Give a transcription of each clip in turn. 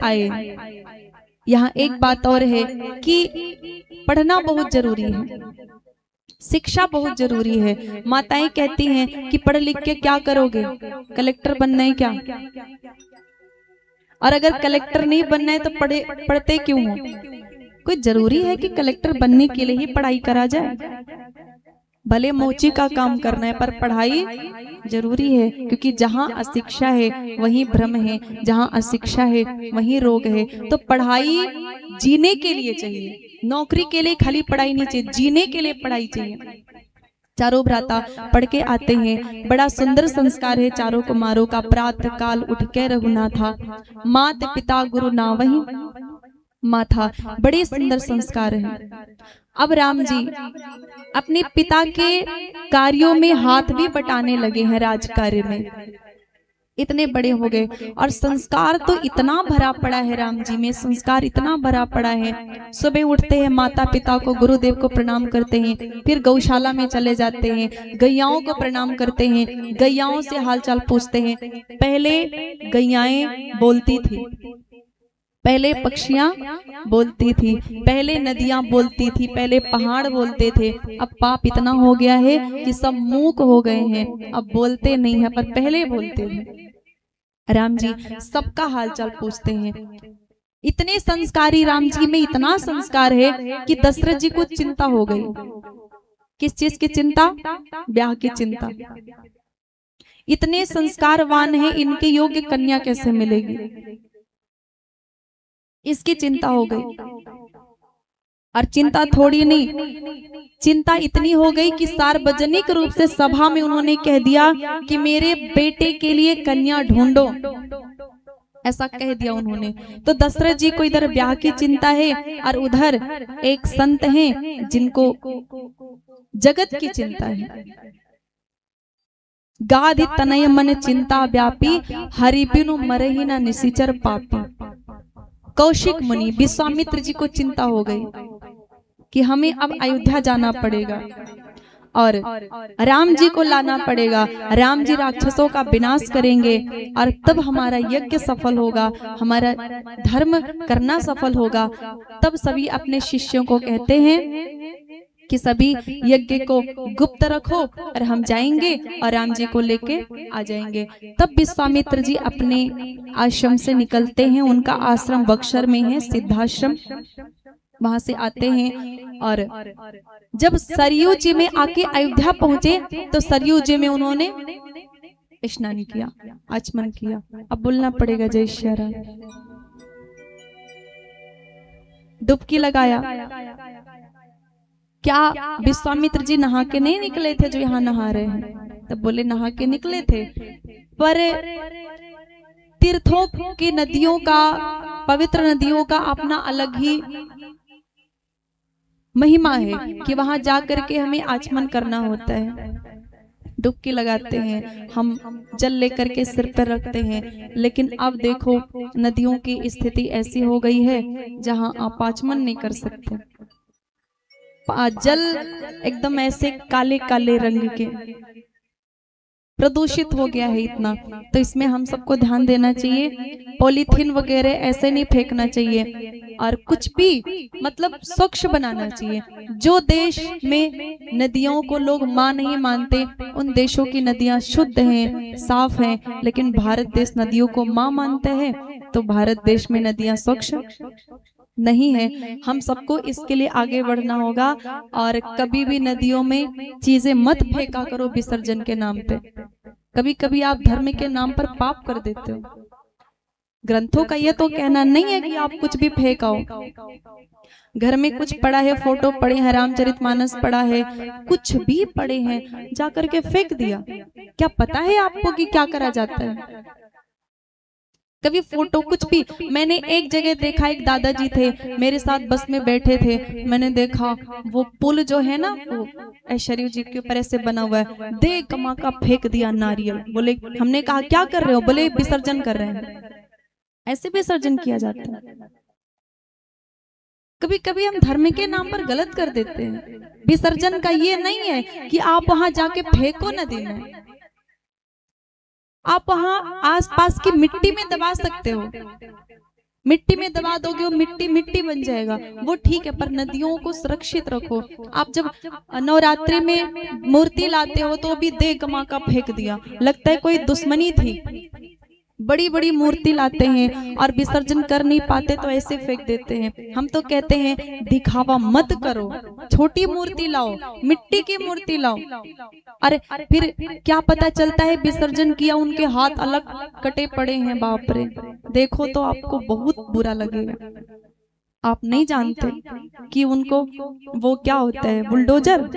आए। यहाँ एक बात और है कि पढ़ना बहुत जरूरी है, शिक्षा बहुत जरूरी है। माताएं कहती हैं कि पढ़ लिख के क्या करोगे, कलेक्टर बनना है क्या? और अगर कलेक्टर नहीं बनना है तो पढ़ते क्यों हो? कोई जरूरी है कि कलेक्टर बनने के लिए ही पढ़ाई करा जाए? भले मोची का काम करना है पर पढ़ाई जरूरी है, क्योंकि जहाँ अशिक्षा है वहीं भ्रम है, जहाँ अशिक्षा है वहीं रोग है। तो पढ़ाई जीने के लिए चाहिए, नौकरी के लिए खाली पढ़ाई नहीं चाहिए, जीने के लिए पढ़ाई चाहिए। चारों भ्राता पढ़ के आते हैं, बड़ा सुंदर संस्कार है चारों कुमारों का। प्रातः काल उठ के रघुनाथा, मात पिता गुरु नावहि माथा। बड़े सुंदर संस्कार है। अब राम जी अपने पिता के कार्यों में हाथ भी बटाने लगे हैं, राज कार्य में इतने बड़े हो गए। और संस्कार तो इतना भरा पड़ा है राम जी में, संस्कार इतना भरा पड़ा है। सुबह उठते हैं, माता पिता को गुरुदेव को प्रणाम करते हैं, फिर गौशाला में चले जाते हैं, गैयाओं को प्रणाम करते हैं, गैयाओं से हालचाल पूछते हैं। पहले गैयाएं बोलती थी, पहले पक्षियां बोलती थी, पहले नदियां बोलती थी, पहले पहाड़ बोलते थे। अब पाप इतना हो गया है कि सब मूक हो गए हैं, अब बोलते नहीं है पर पहले बोलते थे। राम जी सबका हालचाल पूछते हैं। इतने संस्कारी राम जी में इतना संस्कार है कि दशरथ जी को चिंता हो गई। किस चीज की चिंता? ब्याह की चिंता। इतने संस्कारवान है, इनके योग्य कन्या कैसे मिलेगी, इसकी चिंता हो गई। और चिंता थोड़ी नहीं, चिंता इतनी हो गई कि सार्वजनिक रूप से सभा में उन्होंने कह दिया कि मेरे बेटे के लिए कन्या ढूंढो, ऐसा कह दिया उन्होंने। तो दशरथ जी को इधर ब्याह की चिंता है और उधर एक संत हैं जिनको जगत की चिंता है। गाधि तनय मन चिंता व्यापी, हरि बिनु मरहि न निशिचर पापी। कौशिक मुनि विश्वामित्र जी को चिंता हो गई कि हमें अब अयोध्या जाना पड़ेगा और राम जी को लाना पड़ेगा। राम जी राक्षसों का विनाश करेंगे और तब हमारा यज्ञ सफल होगा, हमारा धर्म करना सफल होगा। तब सभी अपने शिष्यों को कहते हैं कि सभी यज्ञ को गुप्त रखो और हम जाएंगे और राम जी को लेके आ जाएंगे। तब विश्वामित्र जी अपने आश्रम से निकलते हैं, उनका आश्रम बक्सर में है, सिद्धाश्रम। वहां से आते हैं और जब सरयू जी में आके अयोध्या पहुंचे तो सरयू जी में उन्होंने स्नान किया, आचमन किया। अब बोलना पड़ेगा जय श्री राम। डुबकी लगाया। क्या विश्वामित्र जी नहा के नहीं निकले थे जो यहाँ नहा रहे हैं? तब बोले नहा के निकले थे, पर तीर्थों की नदियों का, पवित्र नदियों का अपना अलग ही महिमा है कि वहां जाकर के हमें आचमन करना होता है। डुबकी लगाते हैं, हम जल लेकर के सिर पर रखते हैं। लेकिन अब देखो नदियों की स्थिति ऐसी हो गई है जहां आप आचमन नहीं कर सकते। जल एकदम ऐसे काले काले रंग के प्रदूषित हो गया है इतना। तो इसमें हम सबको ध्यान देना चाहिए, पॉलीथीन वगैरह ऐसे नहीं फेंकना चाहिए और कुछ भी मतलब स्वच्छ बनाना चाहिए। जो देश में नदियों को लोग मां नहीं मानते, उन देशों की नदियां शुद्ध हैं, साफ हैं, लेकिन भारत देश नदियों को मां मानते हैं, तो भारत देश में नदियां स्वच्छ नहीं है। हम सबको इसके लिए आगे बढ़ना होगा और कभी भी नदियों में चीजें मत फेंका करो विसर्जन के नाम पे। कभी कभी आप धर्म के नाम पर पाप कर देते हो। ग्रंथों का यह तो कहना नहीं है कि आप कुछ भी फेंकाओ। घर में कुछ पड़ा है, फोटो पड़े हैं, रामचरितमानस पड़ा है, कुछ भी पड़े हैं, जाकर के फेंक दिया। क्या पता है आपको कि क्या करा जाता है? कभी फोटो कुछ भी। मैंने एक जगह देखा, एक दादाजी थे मेरे साथ बस में बैठे थे, मैंने देखा वो पुल जो है ना वो ऐश्वर्या जी के ऊपर ऐसे बना हुआ है, दे कमा का फेंक दिया नारियल। बोले, हमने कहा क्या कर रहे हो? बोले विसर्जन कर रहे हैं। ऐसे विसर्जन किया जाता है। कभी कभी हम धर्म के नाम पर गलत कर देते हैं। विसर्जन का ये नहीं है कि आप वहां जाके फेंको नदी में, आप वहां आसपास की मिट्टी में दबा सकते हो। मिट्टी में दबा दोगे वो मिट्टी मिट्टी बन जाएगा, वो ठीक है, पर नदियों को सुरक्षित रखो। आप जब नवरात्रि में मूर्ति लाते हो तो भी दे गमा का फेंक दिया, लगता है कोई दुश्मनी थी। बड़ी बड़ी मूर्ति लाते हैं और विसर्जन कर नहीं पाते तो ऐसे फेंक देते हैं। हम तो कहते हैं दिखावा मत करो, छोटी मूर्ति लाओ, मिट्टी की मूर्ति लाओ। अरे फिर क्या पता चलता है विसर्जन किया उनके हाथ अलग कटे पड़े हैं, बाप रे, देखो तो आपको बहुत बुरा लगेगा। आप नहीं जानते कि उनको वो क्या होता है, बुलडोजर,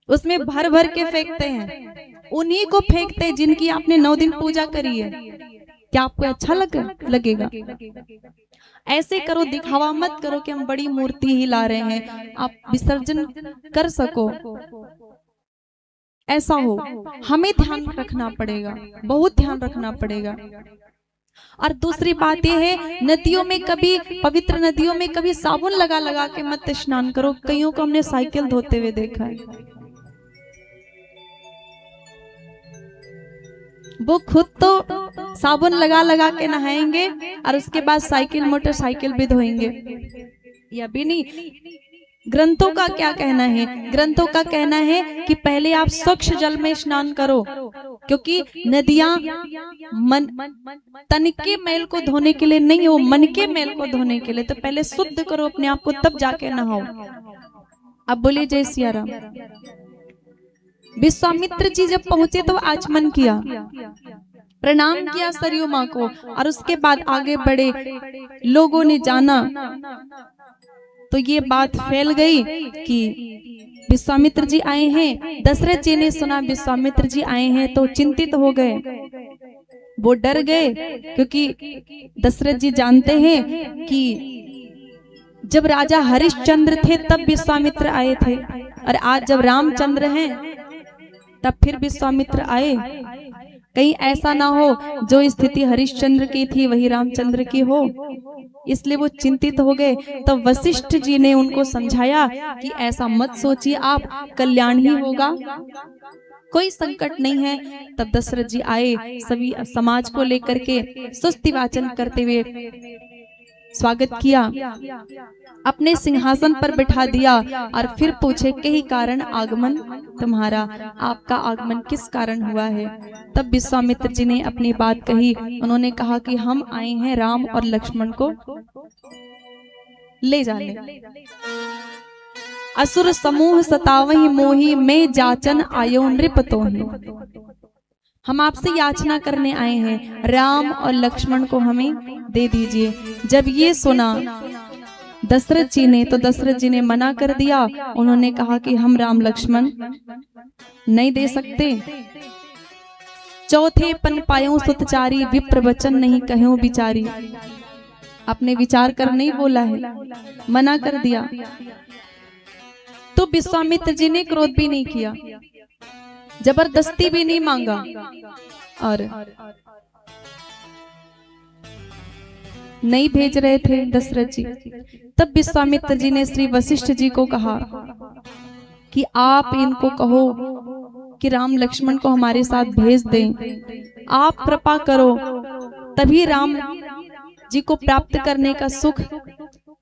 उसमें भर भर के फेंकते हैं, उन्हीं को फेंकते हैं जिनकी आपने 9 दिन पूजा करी है। क्या आपको अच्छा लगेगा? ऐसे करो, दिखावा मत करो कि हम बड़ी मूर्ति ही ला रहे हैं, आप विसर्जन कर सको, ऐसा हो। हमें ध्यान रखना पड़ेगा, बहुत ध्यान रखना पड़ेगा। और दूसरी बात यह है, नदियों में कभी, पवित्र नदियों में कभी साबुन लगा लगा के मत स्नान करो। कईयों को हमने साइकिल धोते हुए देखा है, वो खुद तो साबुन लगा लगा के नहाएंगे और उसके बाद साइकिल मोटरसाइकिल भी धोएंगे। या भी नहीं, ग्रंथों का क्या कहना है? ग्रंथों का कहना है कि पहले आप स्वच्छ जल में स्नान करो, क्योंकि नदियां तन के मैल को धोने के लिए नहीं, वो मन के मैल को धोने के लिए। तो पहले शुद्ध करो अपने आप को, तब जाके नहाओ। अब बोलिए जय सिया राम। विश्वामित्र जी जब पहुंचे तो आचमन किया, प्रणाम किया सरयू माँ को, और उसके बाद आगे बढ़े। लोगों ने जाना तो ये बात फैल गई कि विश्वामित्र जी आए हैं। दशरथ जी ने सुना विश्वामित्र जी आए हैं तो चिंतित हो गए, वो डर गए, क्योंकि दशरथ जी जानते हैं कि जब राजा हरिश्चंद्र थे तब विश्वामित्र आए थे, और आज जब रामचंद्र हैं तब फिर विश्वामित्र आए। कहीं ऐसा ना हो जो स्थिति हरिश्चंद्र की थी वही रामचंद्र की हो, इसलिए वो चिंतित हो गए। तब वशिष्ठ जी ने उनको समझाया कि ऐसा मत सोचिए आप, कल्याण ही होगा, कोई संकट नहीं है। तब दशरथ जी आए, सभी समाज को लेकर के स्तुति वाचन करते हुए स्वागत किया, अपने सिंहासन पर बिठा दिया, और फिर पूछे कई कारण आगमन तुम्हारा, आपका आगमन किस कारण हुआ है? तब विश्वामित्र जी ने अपनी बात कही। उन्होंने कहा कि हम आए हैं राम और लक्ष्मण को ले जाने। असुर समूह सतावहि मोहि, मैं जाचन आयो नृप तोहि। हम आपसे याचना करने आए हैं, राम और लक्ष्मण को हमें दे दीजिए। जब ये सुना दशरथ जी ने, तो दशरथ जी ने मना कर दिया। उन्होंने कहा कि हम राम लक्ष्मण नहीं दे सकते। चौथे पन पायो सुतचारी, विप्र वचन नहीं कहो बिचारी। आपने विचार कर नहीं बोला है, मना कर दिया। तो विश्वामित्र जी ने क्रोध भी नहीं किया, जबरदस्ती भी नहीं मांगा, और नहीं भेज रहे थे दशरथ जी। तब विश्वामित्र जी ने श्री वशिष्ठ जी को कहा कि आप इनको कहो कि राम लक्ष्मण को हमारे साथ भेज दें, आप कृपा करो, तभी राम जी को प्राप्त करने का सुख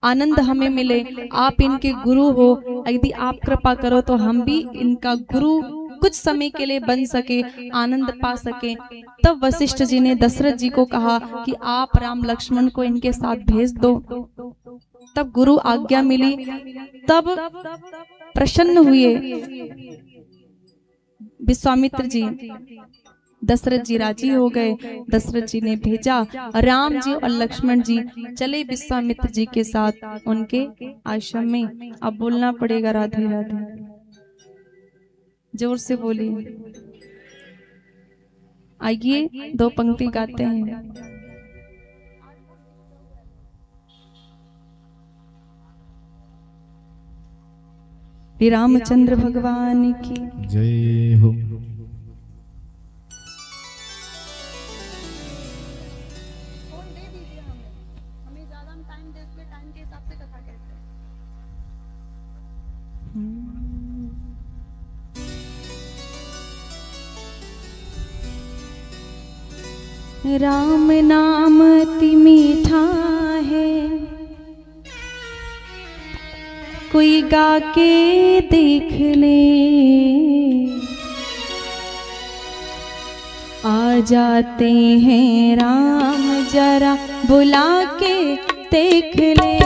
आनंद हमें मिले। आप इनके गुरु हो, यदि आप कृपा करो तो हम भी इनका गुरु कुछ समय के लिए बन सके, आनंद पा सके। तब वशिष्ठ जी ने दशरथ जी को कहा कि आप राम लक्ष्मण को इनके साथ भेज दो। तब गुरु आज्ञा मिली, तब प्रसन्न हुए विश्वामित्र जी, दशरथ जी राजी हो गए। दशरथ जी ने भेजा, राम जी और लक्ष्मण जी चले विश्वामित्र जी के साथ उनके आश्रम में। अब बोलना पड़ेगा राधे राधे, जोर से बोलिए। आइए 2 पंक्ति गाते हैं। श्री रामचंद्र भगवान की जय हो। राम नाम अति मीठा है, कोई गा के देख ले। आ जाते हैं राम जरा बुला के देख ले।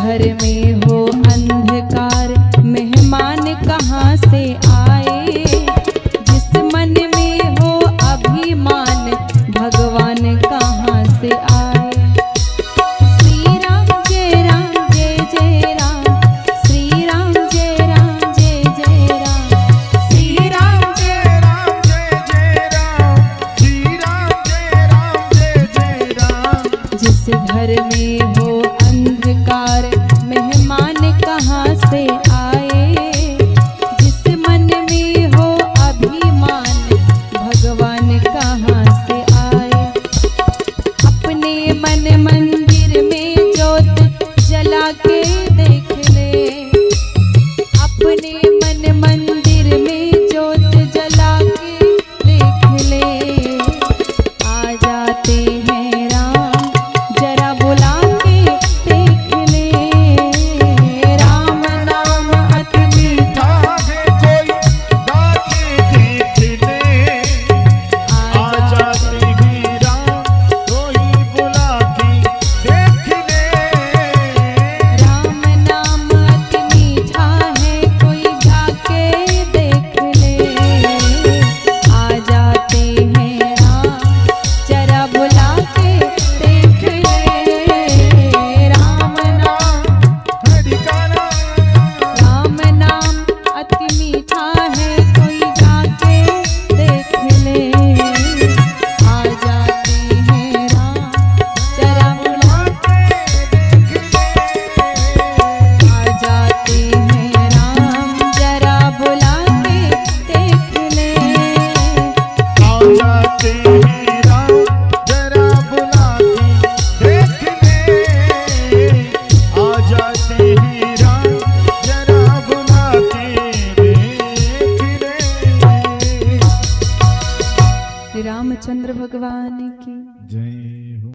घर में हो अंधकार, मेहमान कहाँ से